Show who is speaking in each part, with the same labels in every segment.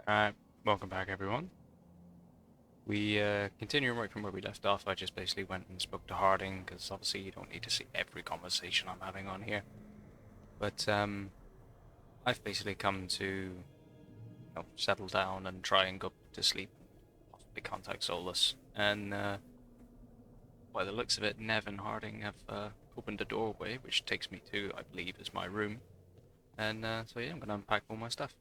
Speaker 1: Alright, welcome back everyone. We continue right from where we left off. I just basically went and spoke to Harding, because obviously you don't need to see every conversation I'm having on here. But I've basically come to settle down and try and go to sleep, possibly contact Solus. And by the looks of it, Nev and Harding have opened a doorway, which takes me to, I believe, is my room. And so yeah, I'm going to unpack all my stuff.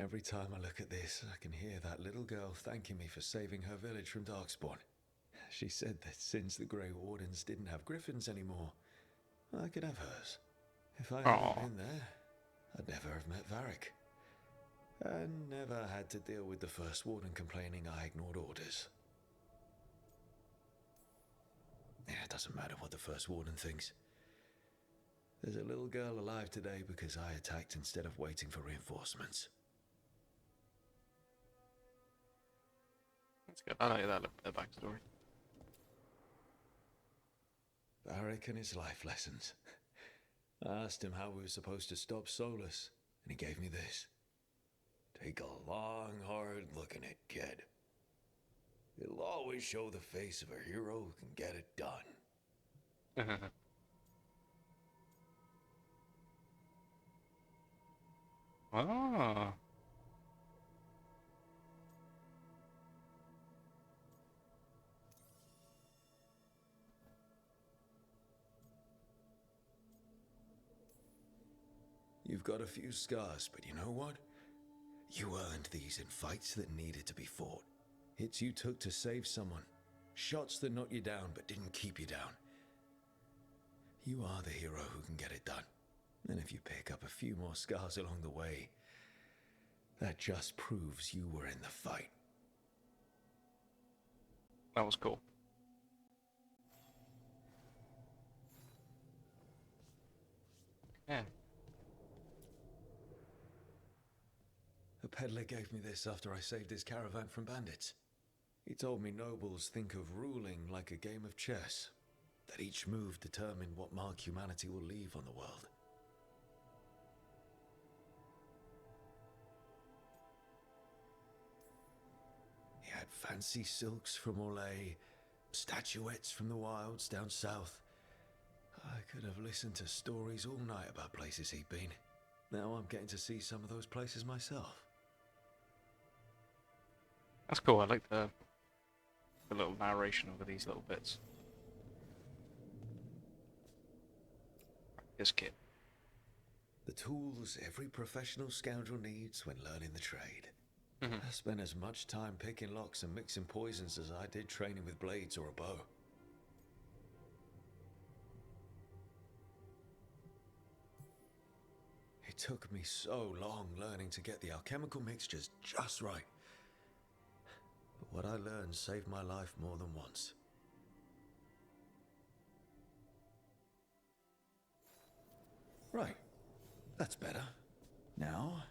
Speaker 2: Every time I look at this, I can hear that little girl thanking me for saving her village from Darkspawn. She said that since the Grey Wardens didn't have griffins anymore, I could have hers. If I hadn't
Speaker 1: Oh,
Speaker 2: been there, I'd never have met Varric. And never had to deal with the First Warden complaining I ignored orders. It doesn't matter what the First Warden thinks. There's a little girl alive today because I attacked instead of waiting for reinforcements.
Speaker 1: that's good. I like that backstory.
Speaker 2: Varric and his life lessons. I asked him how we were supposed to stop Solus, and he gave me this. Take a long, hard look at it, kid. It'll always show the face of a hero who can get it done.
Speaker 1: Oh.
Speaker 2: You've got a few scars, but you know what? You earned these in fights that needed to be fought. Hits you took to save someone. Shots that knocked you down but didn't keep you down. You are the hero who can get it done. And if you pick up a few more scars along the way, that just proves you were in the fight.
Speaker 1: That was cool. Yeah.
Speaker 2: A peddler gave me this after I saved his caravan from bandits. He told me nobles think of ruling like a game of chess, that each move determined what mark humanity will leave on the world. He had fancy silks from Orlais, statuettes from the wilds down south. I could have listened to stories all night about places he'd been. Now I'm getting to see some of those places myself.
Speaker 1: That's cool. I like the little narration over these little bits. This kid.
Speaker 2: The tools every professional scoundrel needs when learning the trade.
Speaker 1: Mhm.
Speaker 2: I spent as much time picking locks and mixing poisons as I did training with blades or a bow. It took me so long learning to get the alchemical mixtures just right. But what I learned saved my life more than once. Right, that's better. Now,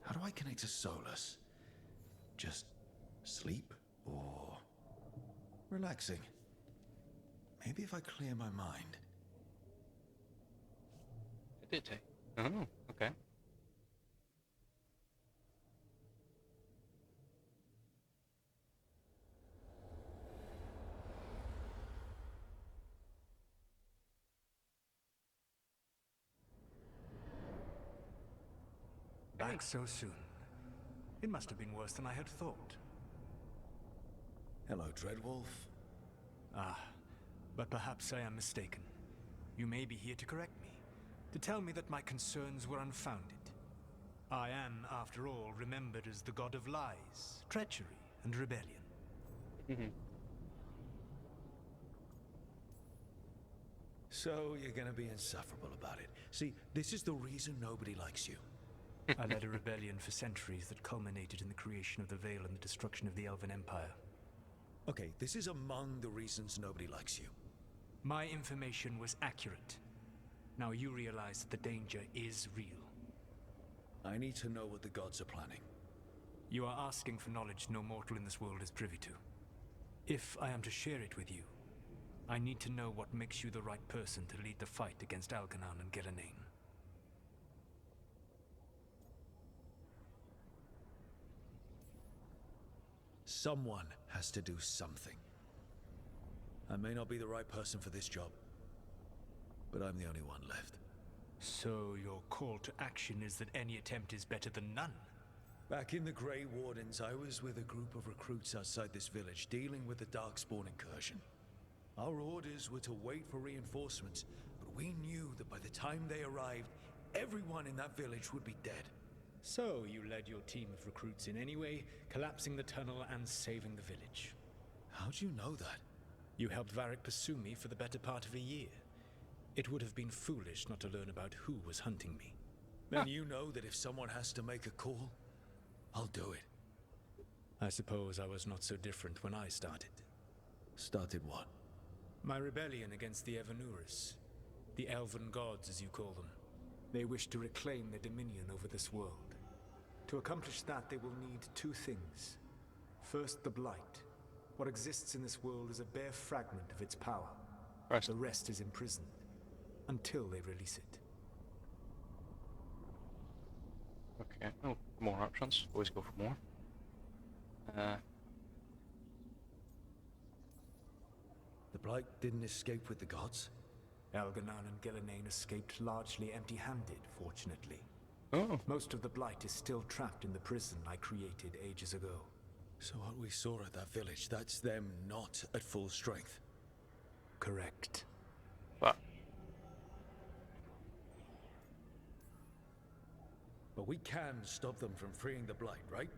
Speaker 2: how do I connect to Solus? Just sleep or relaxing? Maybe if I clear my mind.
Speaker 1: It did take. Oh, okay. Hey.
Speaker 3: Back so soon. It must have been worse than I had thought.
Speaker 2: Hello, Dreadwolf.
Speaker 3: Ah, but perhaps I am mistaken. You may be here to correct me, to tell me that my concerns were unfounded. I am, after all, remembered as the god of lies, treachery, and rebellion.
Speaker 1: Mhm.
Speaker 2: So you're gonna be insufferable about it. See, this is the reason nobody likes you.
Speaker 3: I led a rebellion for centuries that culminated in the creation of the Veil and the destruction of the Elven Empire.
Speaker 2: Okay, this is among the reasons nobody likes you.
Speaker 3: My information was accurate. Now you realize that the danger is real.
Speaker 2: I need to know what the gods are planning.
Speaker 3: You are asking for knowledge no mortal in this world is privy to. If I am to share it with you, I need to know what makes you the right person to lead the fight against Algernon and Gelanein.
Speaker 2: Someone has to do something. I may not be the right person for this job, but I'm the only one left.
Speaker 3: So your call to action is that any attempt is better than none?
Speaker 2: Back in the Grey Wardens, I was with a group of recruits outside this village, dealing with the Darkspawn incursion. Our orders were to wait for reinforcements, but we knew that by the time they arrived, everyone in that village would be dead.
Speaker 3: So you led your team of recruits in anyway, collapsing the tunnel and saving the village.
Speaker 2: How'd you know that?
Speaker 3: You helped Varric pursue me for the better part of a year. It would have been foolish not to learn about who was hunting me.
Speaker 2: Then you know that if someone has to make a call, I'll do it.
Speaker 3: I suppose I was not so different when I started.
Speaker 2: Started what?
Speaker 3: My rebellion against the Evanuris. The Elven Gods, as you call them. They wish to reclaim their dominion over this world. To accomplish that, they will need two things. First, the Blight. What exists in this world is a bare fragment of its power.
Speaker 1: Right.
Speaker 3: The rest is imprisoned, until they release it.
Speaker 1: Okay, oh, more options. Always go for more.
Speaker 2: The Blight didn't escape with the gods?
Speaker 3: Elganan and Gillenane escaped largely empty-handed, fortunately.
Speaker 1: Oh.
Speaker 3: Most of the Blight is still trapped in the prison I created ages ago.
Speaker 2: So what we saw at that village, that's them not at full strength?
Speaker 3: Correct.
Speaker 1: But
Speaker 2: But we can stop them from freeing the Blight, right?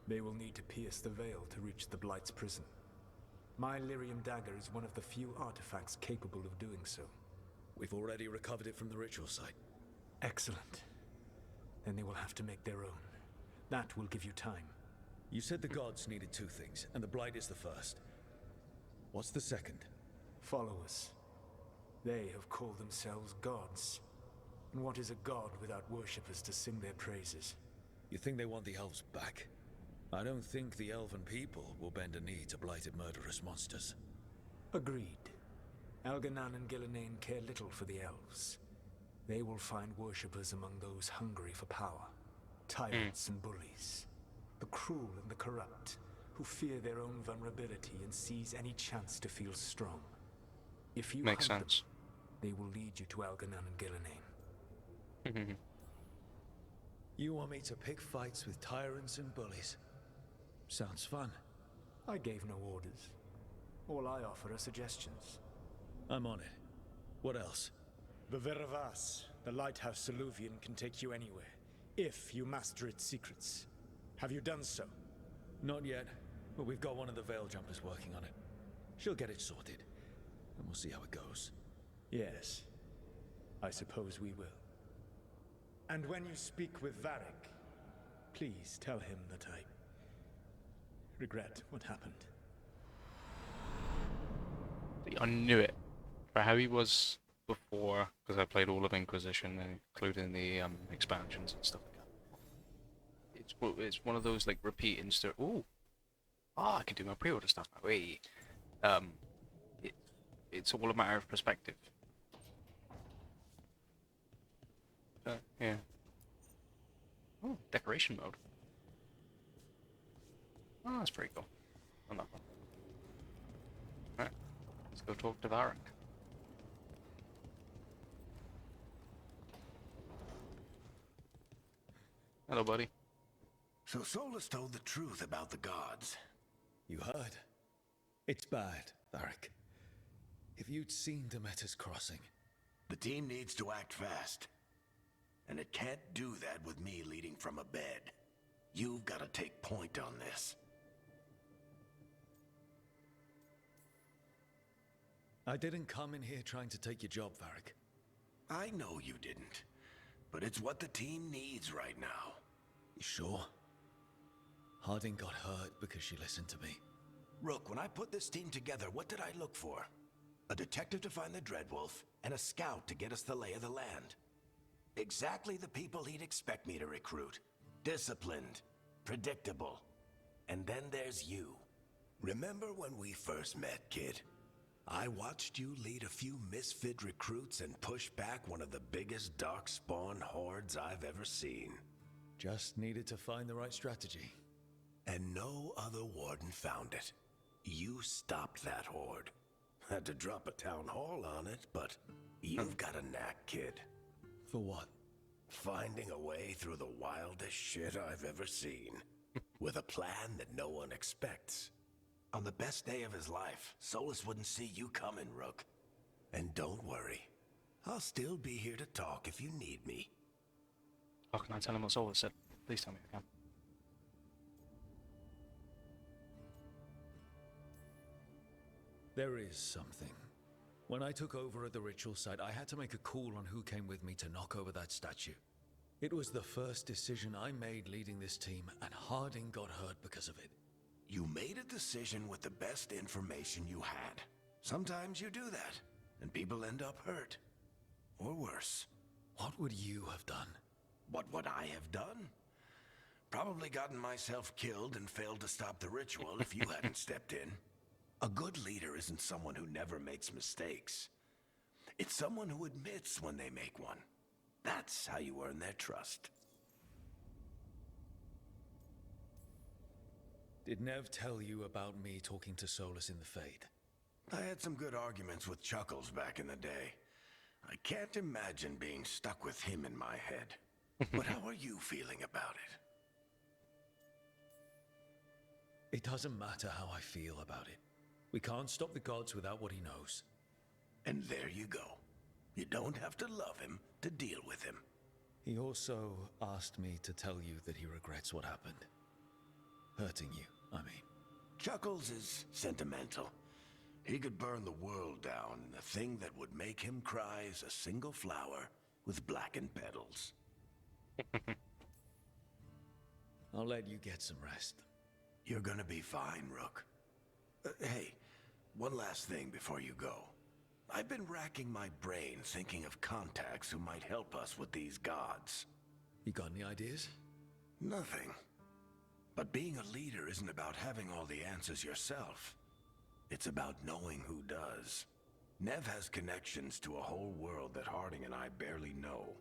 Speaker 3: They will need to pierce the veil to reach the Blight's prison. My Lyrium dagger is one of the few artifacts capable of doing so.
Speaker 2: We've already recovered it from the ritual site.
Speaker 3: Excellent. Then they will have to make their own. That will give you time.
Speaker 2: You said the gods needed two things, and the Blight is the first. What's the second?
Speaker 3: Followers. They have called themselves gods. And what is a god without worshippers to sing their praises?
Speaker 2: You think they want the elves back? I don't think the elven people will bend a knee to blighted murderous monsters.
Speaker 3: Agreed. Elganan and Gillenane care little for the elves. They will find worshippers among those hungry for power. Tyrants and bullies. The cruel and the corrupt, who fear their own vulnerability and seize any chance to feel strong. If you
Speaker 1: makes
Speaker 3: hunt
Speaker 1: sense.
Speaker 3: them, they will lead you to Elganan and Gillenane.
Speaker 2: You want me to pick fights with tyrants and bullies? Sounds fun.
Speaker 3: I gave no orders. All I offer are suggestions.
Speaker 2: I'm on it. What else?
Speaker 3: The Veravas, the lighthouse Soluvian, can take you anywhere, if you master its secrets. Have you done so?
Speaker 2: Not yet, but we've got one of the Veil Jumpers working on it. She'll get it sorted, and we'll see how it goes.
Speaker 3: Yes. I suppose we will. And when you speak with Varric, please tell him that I regret what happened.
Speaker 1: I knew it. For how he was before, because I played all of Inquisition, including the expansions and stuff like that. It's one of those like repeating stories. Ooh, I can do my pre-order stuff now. Hey, it's all a matter of perspective. Yeah. Oh, decoration mode. Oh, that's pretty cool. On that one. Alright, let's go talk to Varric. Hello, buddy.
Speaker 4: So Solus told the truth about the gods.
Speaker 2: You heard? It's bad, Varric. If you'd seen Demeter's crossing...
Speaker 4: The team needs to act fast. And it can't do that with me leading from a bed. You've got to take point on this.
Speaker 2: I didn't come in here trying to take your job, Varric.
Speaker 4: I know you didn't. But it's what the team needs right now.
Speaker 2: You sure? Harding got hurt because she listened to me.
Speaker 4: Rook, when I put this team together, what did I look for? A detective to find the Dreadwolf, and a scout to get us the lay of the land. Exactly the people he'd expect me to recruit. Disciplined, predictable. And then there's you. Remember when we first met, kid? I watched you lead a few misfit recruits and push back one of the biggest darkspawn hordes I've ever seen.
Speaker 2: Just needed to find the right strategy.
Speaker 4: And no other warden found it. You stopped that horde. Had to drop a town hall on it, but you've got a knack, kid.
Speaker 2: For what?
Speaker 4: Finding a way through the wildest shit I've ever seen. With a plan that no one expects. On the best day of his life, Solus wouldn't see you coming, Rook. And don't worry. I'll still be here to talk if you need me.
Speaker 1: How can I tell him what Solus said? Please tell me I can.
Speaker 2: There is something. When I took over at the ritual site, I had to make a call on who came with me to knock over that statue. It was the first decision I made leading this team, and Harding got hurt because of it.
Speaker 4: You made a decision with the best information you had. Sometimes you do that, and people end up hurt. Or worse.
Speaker 2: What would you have done?
Speaker 4: What would I have done? Probably gotten myself killed and failed to stop the ritual if you hadn't stepped in. A good leader isn't someone who never makes mistakes. It's someone who admits when they make one. That's how you earn their trust.
Speaker 2: Did Nev tell you about me talking to Solus in the Fade?
Speaker 4: I had some good arguments with Chuckles back in the day. I can't imagine being stuck with him in my head. But how are you feeling about it?
Speaker 2: It doesn't matter how I feel about it. We can't stop the gods without what he knows.
Speaker 4: And there you go. You don't have to love him to deal with him.
Speaker 2: He also asked me to tell you that he regrets what happened. Hurting you, I mean.
Speaker 4: Chuckles is sentimental. He could burn the world down, and the thing that would make him cry is a single flower with blackened petals.
Speaker 2: I'll let you get some rest.
Speaker 4: You're gonna be fine, Rook. Hey, one last thing before you go. I've been racking my brain thinking of contacts who might help us with these gods.
Speaker 2: You got any ideas?
Speaker 4: Nothing. But being a leader isn't about having all the answers yourself. It's about knowing who does. Nev has connections to a whole world that Harding and I barely know.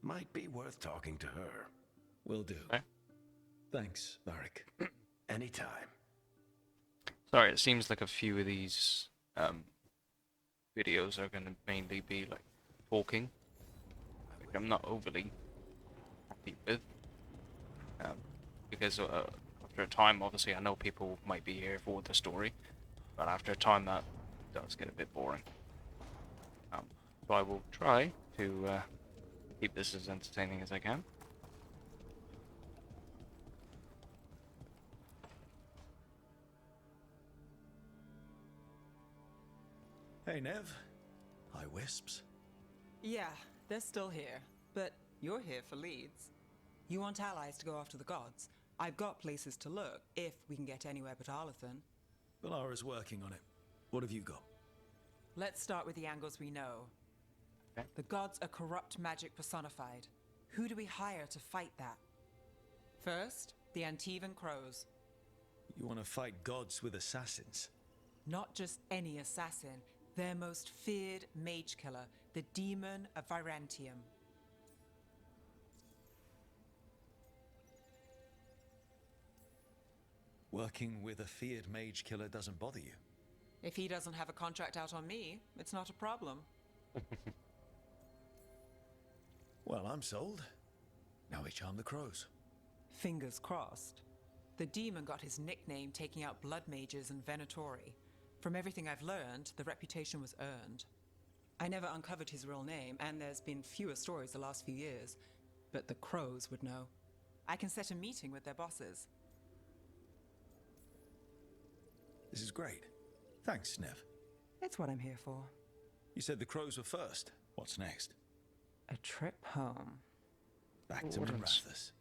Speaker 4: Might be worth talking to her.
Speaker 2: Will do.
Speaker 1: Okay.
Speaker 2: Thanks, Varric.
Speaker 4: Anytime.
Speaker 1: Sorry, it seems like a few of these videos are going to mainly be like talking, which I'm not overly happy with. Because after a time, obviously, I know people might be here for the story, but after a time, that does get a bit boring. So I will try to keep this as entertaining as I can.
Speaker 2: Hey, Nev. Hi, Wisps.
Speaker 5: Yeah, they're still here, but you're here for leads. You want allies to go after the gods? I've got places to look, if we can get anywhere but Arlathan.
Speaker 2: Valara's working on it. What have you got?
Speaker 5: Let's start with the angles we know.
Speaker 1: Okay.
Speaker 5: The gods are corrupt magic personified. Who do we hire to fight that? First, the Antivan Crows.
Speaker 2: You want to fight gods with assassins?
Speaker 5: Not just any assassin, their most feared mage killer, the Demon of Virantium.
Speaker 2: Working with a feared mage killer doesn't bother you?
Speaker 5: If he doesn't have a contract out on me, it's not a problem.
Speaker 2: Well, I'm sold. Now we charm the crows.
Speaker 5: Fingers crossed. The demon got his nickname taking out blood mages and Venatori. From everything I've learned, the reputation was earned. I never uncovered his real name, and there's been fewer stories the last few years, but the crows would know. I can set a meeting with their bosses.
Speaker 2: This is great. Thanks, Nev.
Speaker 5: It's what I'm here for.
Speaker 2: You said the crows were first. What's next?
Speaker 5: A trip home.
Speaker 2: Back to
Speaker 1: Wardens.
Speaker 2: Marathas.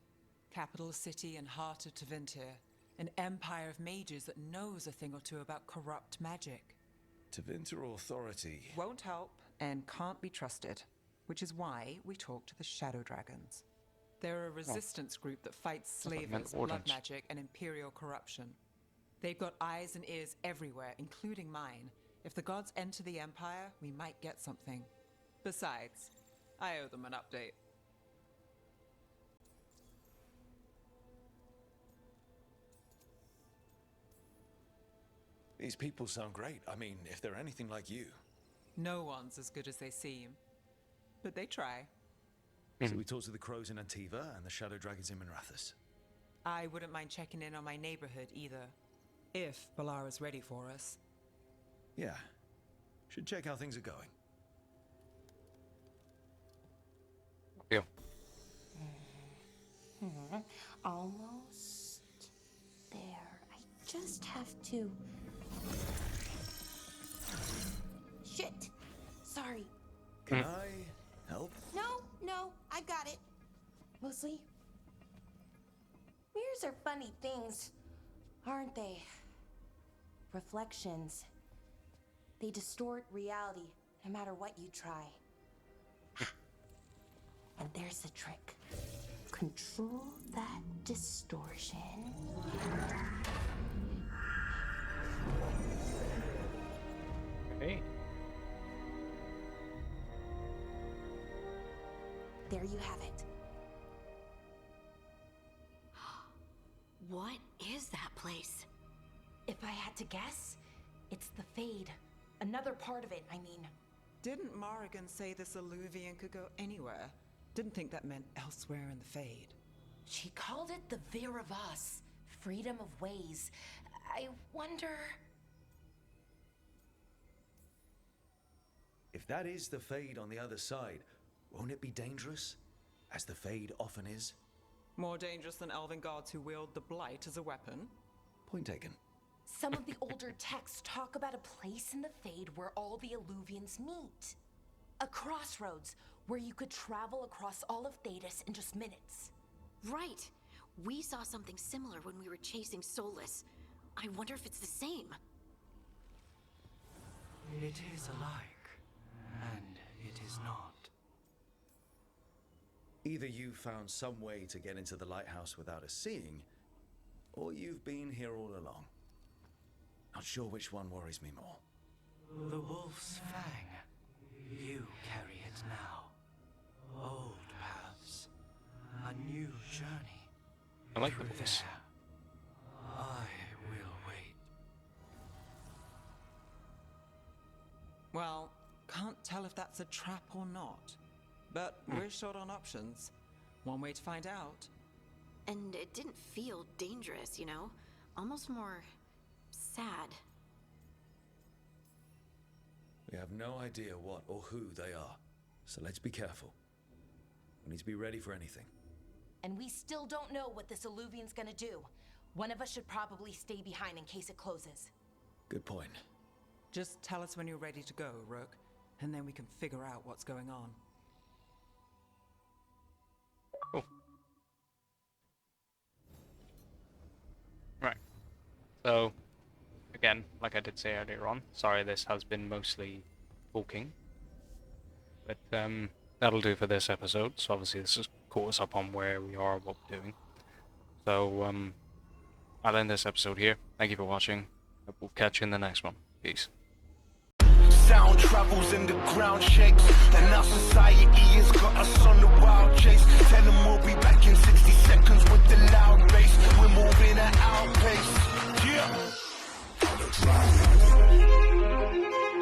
Speaker 5: Capital city and heart of Tevinter. An empire of mages that knows a thing or two about corrupt magic.
Speaker 2: Tevinter Authority.
Speaker 5: Won't help and can't be trusted, which is why we talk to the Shadow Dragons. They're a resistance group that fights
Speaker 1: thought it meant
Speaker 5: slavers, blood
Speaker 1: Wardens.
Speaker 5: magic, and imperial corruption. They've got eyes and ears everywhere, including mine. If the gods enter the Empire, we might get something. Besides, I owe them an update.
Speaker 2: These people sound great. I mean, if they're anything like you.
Speaker 5: No one's as good as they seem. But they try.
Speaker 2: So we talked to the crows in Antiva and the shadow dragons in Minrathous.
Speaker 5: I wouldn't mind checking in on my neighborhood either. If Balara's ready for us.
Speaker 2: Yeah. Should check how things are going.
Speaker 1: Deal.
Speaker 6: Almost there. I just have to. Shit! Sorry.
Speaker 2: Can I help?
Speaker 6: No, I've got it. Mostly. Mirrors are funny things, aren't they? Reflections. They distort reality, no matter what you try. And there's the trick. Control that distortion.
Speaker 1: Okay.
Speaker 6: There you have it.
Speaker 7: What is that place?
Speaker 6: If I had to guess, it's the Fade. Another part of it, I mean.
Speaker 5: Didn't Morrigan say this Illuvian could go anywhere? Didn't think that meant elsewhere in the Fade.
Speaker 6: She called it the Vir of Us, freedom of ways. I wonder...
Speaker 2: If that is the Fade on the other side, won't it be dangerous? As the Fade often is?
Speaker 5: More dangerous than elven gods who wield the Blight as a weapon?
Speaker 2: Point taken.
Speaker 6: Some of the older texts talk about a place in the Fade where all the Illuvians meet. A crossroads where you could travel across all of Thedas in just minutes.
Speaker 7: Right. We saw something similar when we were chasing Solus. I wonder if it's the same.
Speaker 3: It is alike, and it is not.
Speaker 2: Either you found some way to get into the lighthouse without us seeing, or you've been here all along. Not sure which one worries me more.
Speaker 3: The Wolf's Fang. You carry it now. Old paths. A new journey.
Speaker 1: I like
Speaker 3: Through
Speaker 1: this.
Speaker 3: there. I will wait.
Speaker 5: Well, can't tell if that's a trap or not. But we're short on options. One way to find out.
Speaker 7: And it didn't feel dangerous, you know? Almost more sad.
Speaker 2: We have no idea what or who they are, so let's be careful. We need to be ready for anything.
Speaker 6: And we still don't know what this Illuvian's gonna do. One of us should probably stay behind in case it closes.
Speaker 2: Good point.
Speaker 5: Just tell us when you're ready to go, Rook, and then we can figure out what's going on.
Speaker 1: Cool. Right. So, again, like I did say earlier on, sorry this has been mostly talking. But that'll do for this episode. So obviously this has caught us up on where we are, what we're doing. So I'll end this episode here. Thank you for watching. We'll catch you in the next one. Peace.
Speaker 8: Sound travels and the ground shakes, and our society has got us on the wild chase. Tell them we'll be back in 60 seconds with the loud bass. We're moving at outpace. Yeah.